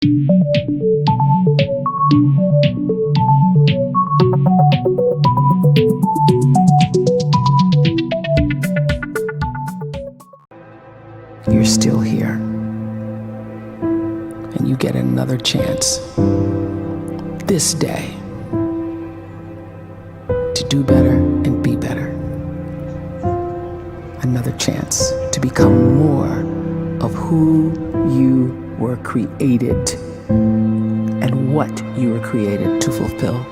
You're still here, and you get another chance this day to do better and be better. Another chance to become more of who you were created and what you were created to fulfill.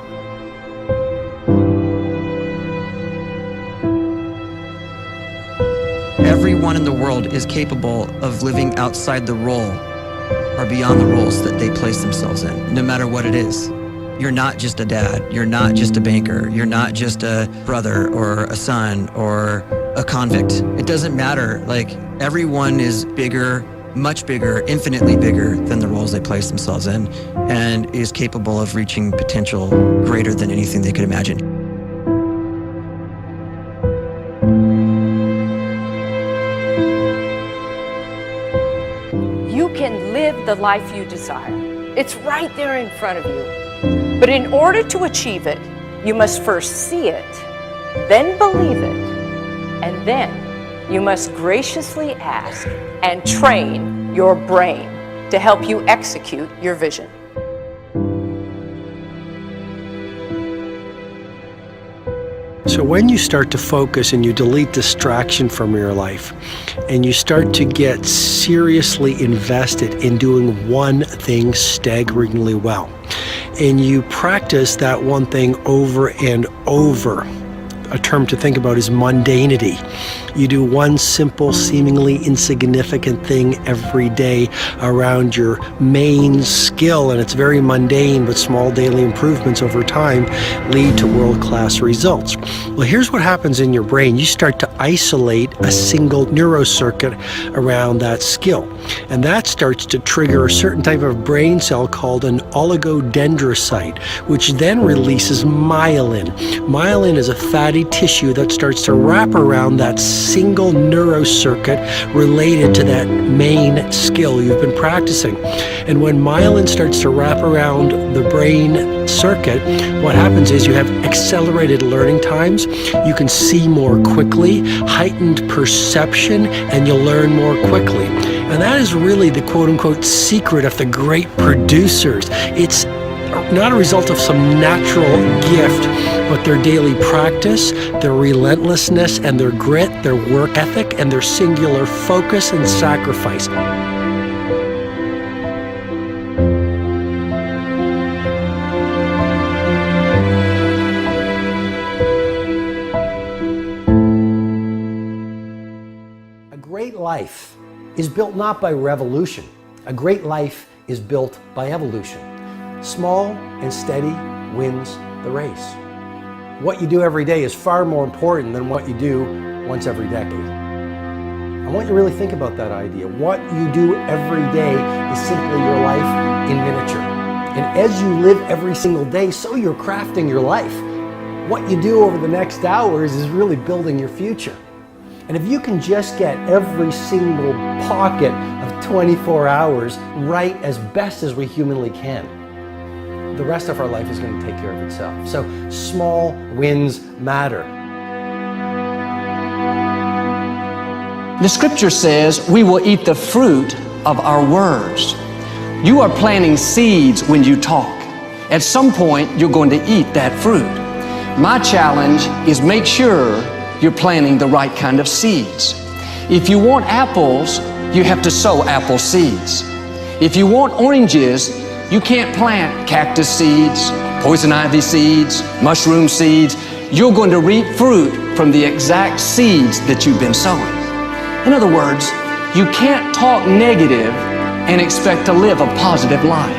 Everyone in the world is capable of living outside the role or beyond the roles that they place themselves in, no matter what it is. You're not just a dad, you're not just a banker, you're not just a brother or a son or a convict. It doesn't matter. Like, everyone is bigger, much bigger, infinitely bigger than the roles they place themselves in, and is capable of reaching potential greater than anything they could imagine. You can live the life you desire. It's right there in front of you. But in order to achieve it, you must first see it, then believe it, and then you must graciously ask and train your brain to help you execute your vision. So when you start to focus and you delete distraction from your life, and you start to get seriously invested in doing one thing staggeringly well, and you practice that one thing over and over, a term to think about is mundanity. You do one simple, seemingly insignificant thing every day around your main skill, and it's very mundane, but small daily improvements over time lead to world-class results. Well, here's what happens in your brain. You start to isolate a single neurocircuit around that skill, and that starts to trigger a certain type of brain cell called an oligodendrocyte, which then releases myelin. Myelin is a fatty tissue that starts to wrap around that single neurocircuit related to that main skill you've been practicing. And when myelin starts to wrap around the brain circuit, what happens is you have accelerated learning times, you can see more quickly, heightened perception, and you'll learn more quickly. And that is really the quote-unquote secret of the great producers. It's not a result of some natural gift, but their daily practice, their relentlessness and their grit, their work ethic, and their singular focus and sacrifice. A great life is built not by revolution. A great life is built by evolution. Small and steady wins the race. What you do every day is far more important than what you do once every decade. I want you to really think about that idea. What you do every day is simply your life in miniature. And as you live every single day, so you're crafting your life. What you do over the next hours is really building your future. And if you can just get every single pocket of 24 hours right as best as we humanly can, the rest of our life is going to take care of itself. So small wins matter. The scripture says we will eat the fruit of our words. You are planting seeds when you talk. At some point, you're going to eat that fruit. My challenge is make sure you're planting the right kind of seeds. If you want apples, you have to sow apple seeds. If you want oranges, you can't plant cactus seeds, poison ivy seeds, mushroom seeds. You're going to reap fruit from the exact seeds that you've been sowing. In other words, you can't talk negative and expect to live a positive life.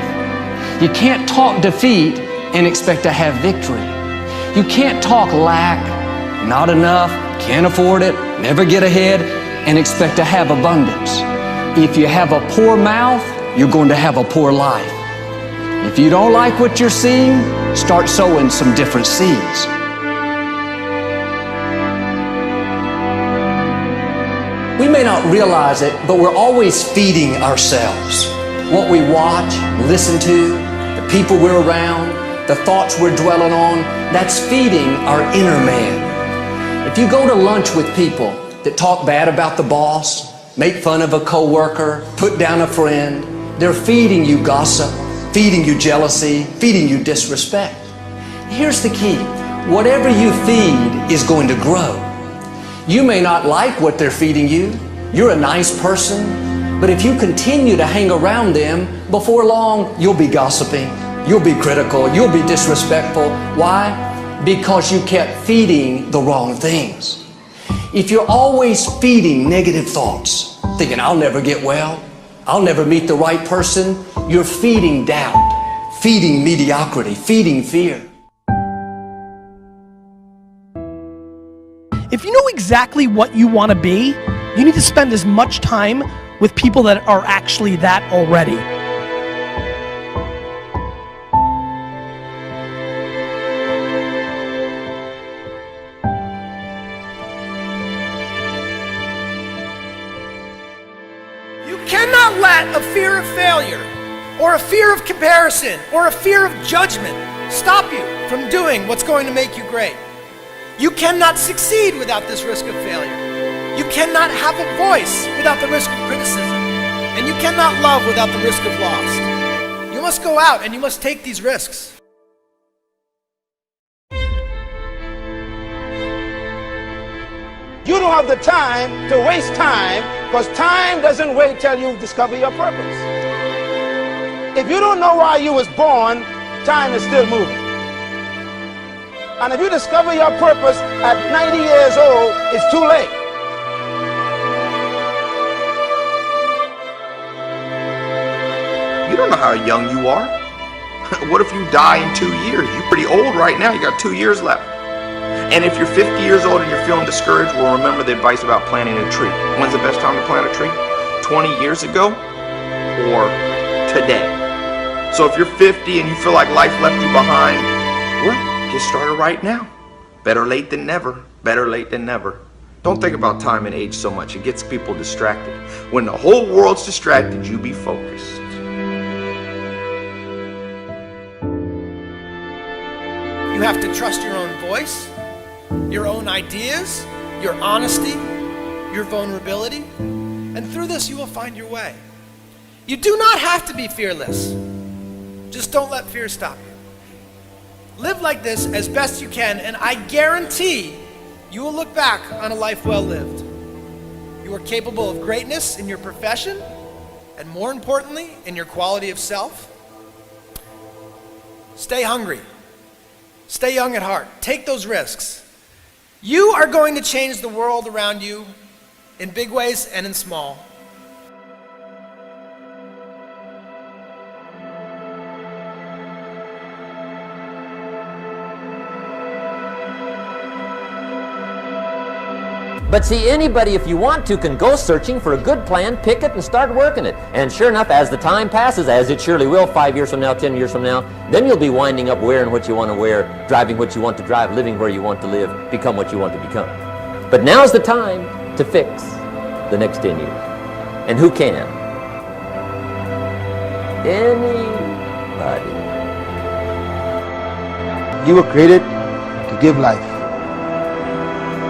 You can't talk defeat and expect to have victory. You can't talk lack, not enough, can't afford it, never get ahead, and expect to have abundance. If you have a poor mouth, you're going to have a poor life. If you don't like what you're seeing, start sowing some different seeds. We may not realize it, but we're always feeding ourselves. what we watch, listen to, the people we're around, the thoughts we're dwelling on, that's feeding our inner man. If you go to lunch with people that talk bad about the boss, make fun of a coworker, put down a friend, they're feeding you gossip, feeding you jealousy, feeding you disrespect. Here's the key. Whatever you feed is going to grow. You may not like what they're feeding you. You're a nice person, but if you continue to hang around them, before long, you'll be gossiping, you'll be critical, you'll be disrespectful. Why? Because you kept feeding the wrong things. If you're always feeding negative thoughts, thinking, I'll never get well, I'll never meet the right person, you're feeding doubt, feeding mediocrity, feeding fear. If you know exactly what you want to be, you need to spend as much time with people that are actually that already. You cannot let a fear of failure, or a fear of comparison, or a fear of judgment stop you from doing what's going to make you great. You cannot succeed without this risk of failure. You cannot have a voice without the risk of criticism. And you cannot love without the risk of loss. You must go out and you must take these risks. You don't have the time to waste time, because time doesn't wait till you discover your purpose. If you don't know why you was born, time is still moving. And if you discover your purpose at 90 years old, it's too late. You don't know how young you are. What if you die in 2 years? You're pretty old right now. You got 2 years left. And if you're 50 years old and you're feeling discouraged, well, remember the advice about planting a tree. When's the best time to plant a tree? 20 years ago or today? So if you're 50 and you feel like life left you behind, well, get started right now. Better late than never. Better late than never. Don't think about time and age so much. It gets people distracted. When the whole world's distracted, you be focused. You have to trust your own voice, your own ideas, your honesty, your vulnerability, and through this you will find your way. You do not have to be fearless. Just don't let fear stop you. Live like this as best you can, and I guarantee you will look back on a life well lived. You are capable of greatness in your profession, and more importantly, in your quality of self. Stay hungry. Stay young at heart. Take those risks. You are going to change the world around you in big ways and in small. But see, anybody, if you want to, can go searching for a good plan, pick it, and start working it. And sure enough, as the time passes, as it surely will 5 years from now, 10 years from now, then you'll be winding up wearing what you want to wear, driving what you want to drive, living where you want to live, become what you want to become. But now's the time to fix the next 10 years. And who can? Anybody. You were created to give life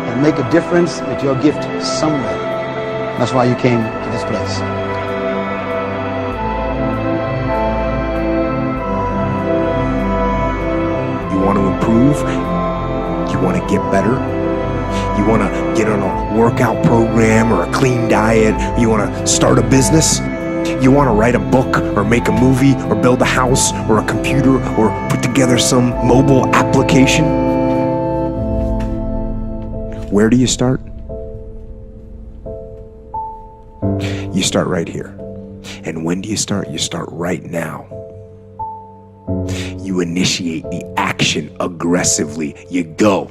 and make a difference with your gift somewhere. That's why you came to this place. You want to improve? You want to get better? You want to get on a workout program or a clean diet? You want to start a business? You want to write a book or make a movie or build a house or a computer or put together some mobile application? Where do you start? You start right here. And when do you start? You start right now. You initiate the action aggressively. You go.